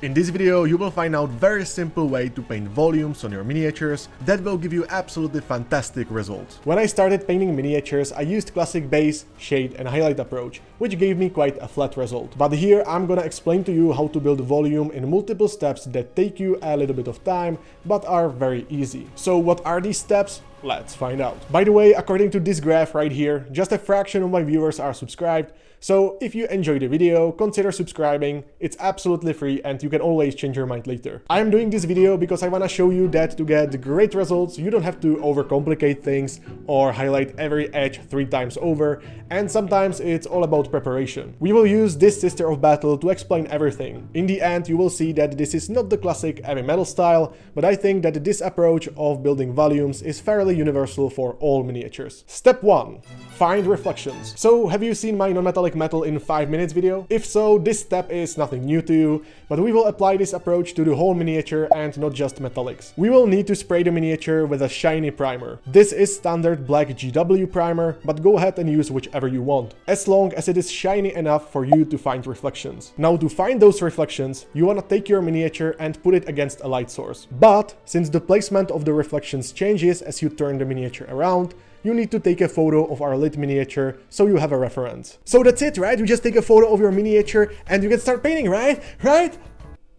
In this video you will find out very simple way to paint volumes on your miniatures that will give you absolutely fantastic results. When I started painting miniatures I used classic base, shade and highlight approach, which gave me quite a flat result. But here I'm gonna explain to you how to build volume in multiple steps that take you a little bit of time but are very easy. So what are these steps? Let's find out. By the way, according to this graph right here, just a fraction of my viewers are subscribed, so if you enjoyed the video, consider subscribing. It's absolutely free and you can always change your mind later. I'm doing this video because I wanna show you that to get great results, you don't have to overcomplicate things or highlight every edge 3 times over, and sometimes it's all about preparation. We will use this Sister of Battle to explain everything. In the end, you will see that this is not the classic Eavy Metal style, but I think that this approach of building volumes is fairly universal for all miniatures. Step 1. Find reflections. So, have you seen my non-metallic metal in 5 minutes video? If so, this step is nothing new to you, but we will apply this approach to the whole miniature and not just metallics. We will need to spray the miniature with a shiny primer. This is standard black GW primer, but go ahead and use whichever you want, as long as it is shiny enough for you to find reflections. Now, to find those reflections, you wanna take your miniature and put it against a light source. But, since the placement of the reflections changes as you turn the miniature around, you need to take a photo of our lit miniature so you have a reference. So that's it, right? You just take a photo of your miniature and you can start painting, right?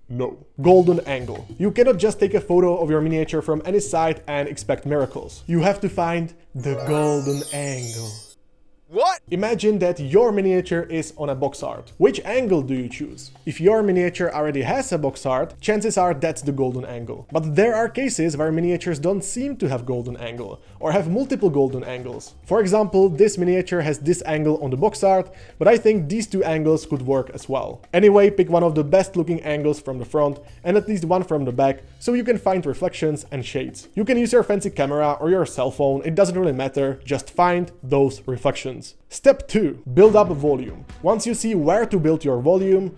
No. Golden angle. You cannot just take a photo of your miniature from any side and expect miracles. You have to find the golden angle. What? Imagine that your miniature is on a box art. Which angle do you choose? If your miniature already has a box art, chances are that's the golden angle. But there are cases where miniatures don't seem to have golden angle, or have multiple golden angles. For example, this miniature has this angle on the box art, but I think these 2 angles could work as well. Anyway, pick one of the best looking angles from the front, and at least one from the back, so you can find reflections and shades. You can use your fancy camera or your cell phone, it doesn't really matter, just find those reflections. Step 2. Build up volume. Once you see where to build your volume,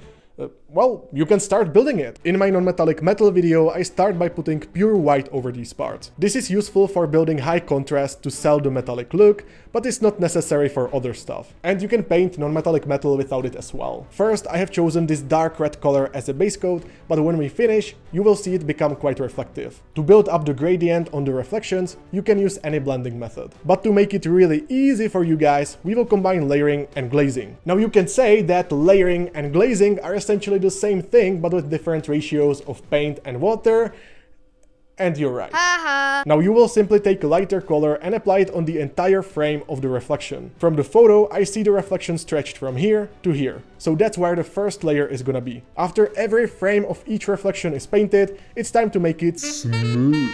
well, you can start building it. In my non-metallic metal video, I start by putting pure white over these parts. This is useful for building high contrast to sell the metallic look, but it's not necessary for other stuff. And you can paint non-metallic metal without it as well. First, I have chosen this dark red color as a base coat, but when we finish, you will see it become quite reflective. To build up the gradient on the reflections, you can use any blending method. But to make it really easy for you guys, we will combine layering and glazing. Now you can say that layering and glazing are essentially the same thing, but with different ratios of paint and water, and you're right. Now you will simply take a lighter color and apply it on the entire frame of the reflection. From the photo, I see the reflection stretched from here to here, so that's where the first layer is gonna be. After every frame of each reflection is painted, it's time to make it smooth.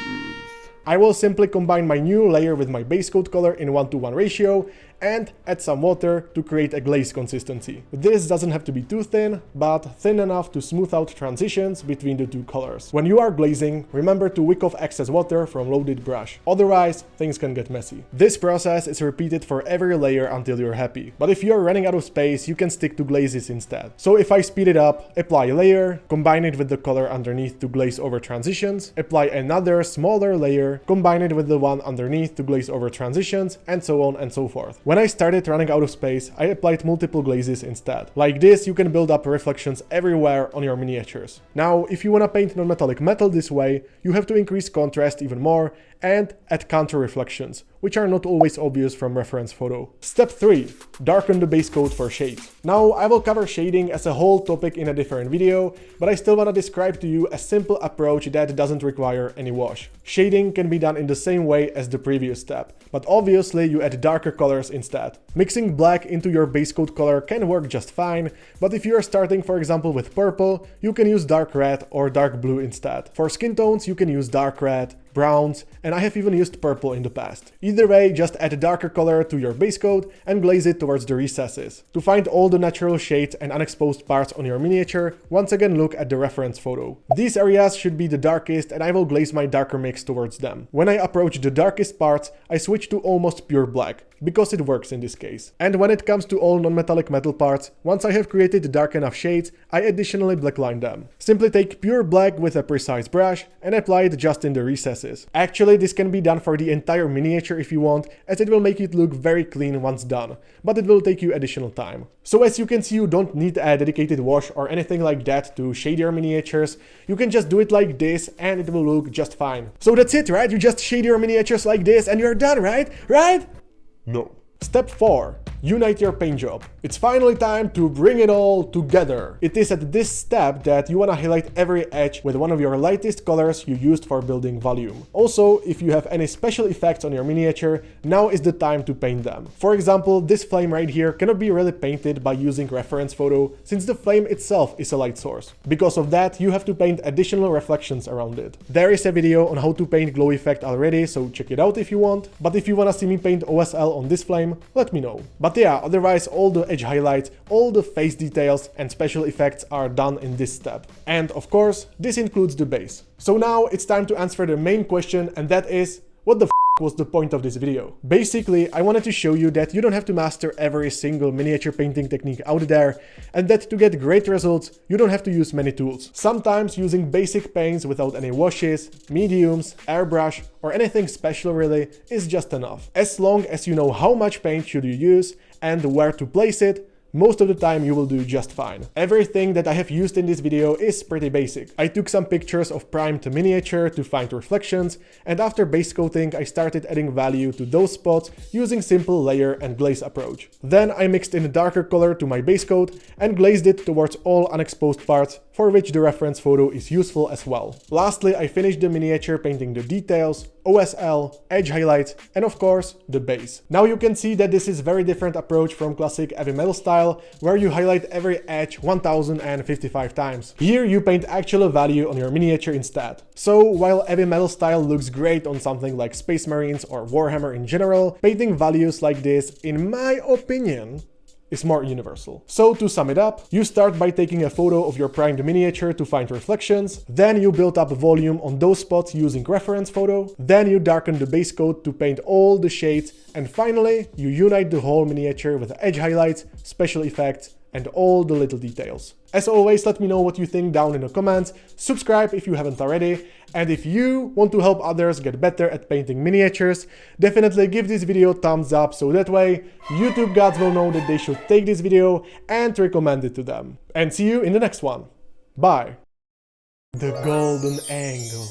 I will simply combine my new layer with my base coat color in 1:1 ratio and add some water to create a glaze consistency. This doesn't have to be too thin, but thin enough to smooth out transitions between the 2 colors. When you are glazing, remember to wick off excess water from loaded brush, otherwise things can get messy. This process is repeated for every layer until you're happy, but if you're running out of space, you can stick to glazes instead. So if I speed it up, apply a layer, combine it with the color underneath to glaze over transitions, apply another smaller layer, combine it with the one underneath to glaze over transitions, and so on and so forth. When I started running out of space, I applied multiple glazes instead. Like this, you can build up reflections everywhere on your miniatures. Now, if you wanna paint non-metallic metal this way, you have to increase contrast even more and add counter reflections, which are not always obvious from reference photo. Step 3. Darken the base coat for shade. Now, I will cover shading as a whole topic in a different video, but I still want to describe to you a simple approach that doesn't require any wash. Shading can be done in the same way as the previous step, but obviously you add darker colors instead. Mixing black into your base coat color can work just fine, but if you are starting for example with purple, you can use dark red or dark blue instead. For skin tones, you can use dark red, browns, and I have even used purple in the past. Either way, just add a darker color to your base coat and glaze it towards the recesses. To find all the natural shades and unexposed parts on your miniature, once again look at the reference photo. These areas should be the darkest and I will glaze my darker mix towards them. When I approach the darkest parts, I switch to almost pure black, because it works in this case. And when it comes to all non-metallic metal parts, once I have created dark enough shades, I additionally blackline them. Simply take pure black with a precise brush and apply it just in the recesses. recesses. Actually, this can be done for the entire miniature if you want, as it will make it look very clean once done, but it will take you additional time. So as you can see, you don't need a dedicated wash or anything like that to shade your miniatures. You can just do it like this and it will look just fine. So that's it, right? You just shade your miniatures like this and you're done, right? Right? No. Step 4. Unite your paint job. It's finally time to bring it all together. It is at this step that you want to highlight every edge with one of your lightest colors you used for building volume. Also, if you have any special effects on your miniature, now is the time to paint them. For example, this flame right here cannot be really painted by using reference photo since the flame itself is a light source. Because of that, you have to paint additional reflections around it. There is a video on how to paint glow effect already, so check it out if you want. But if you want to see me paint OSL on this flame, let me know. But yeah, otherwise all the edge highlights, all the face details and special effects are done in this step. And of course, this includes the base. So now it's time to answer the main question, and that is, what the was the point of this video? Basically, I wanted to show you that you don't have to master every single miniature painting technique out there, and that to get great results, you don't have to use many tools. Sometimes using basic paints without any washes, mediums, airbrush, or anything special really is just enough. As long as you know how much paint should you use and where to place it, most of the time you will do just fine. Everything that I have used in this video is pretty basic. I took some pictures of primed miniature to find reflections, and after base coating I started adding value to those spots using simple layer and glaze approach. Then I mixed in a darker color to my base coat and glazed it towards all unexposed parts, for which the reference photo is useful as well. Lastly, I finished the miniature painting the details, OSL, edge highlights, and of course the base. Now you can see that this is a very different approach from classic Eavy Metal style, where you highlight every edge 1055 times. Here you paint actual value on your miniature instead. So while Eavy Metal style looks great on something like Space Marines or Warhammer in general, painting values like this, in my opinion, is more universal. So to sum it up, you start by taking a photo of your primed miniature to find reflections, then you build up volume on those spots using reference photo, then you darken the base coat to paint all the shades, and finally you unite the whole miniature with edge highlights, special effects, and all the little details. As always, let me know what you think down in the comments, subscribe if you haven't already, and if you want to help others get better at painting miniatures, definitely give this video a thumbs up so that way YouTube gods will know that they should take this video and recommend it to them. And see you in the next one. Bye! The golden angle.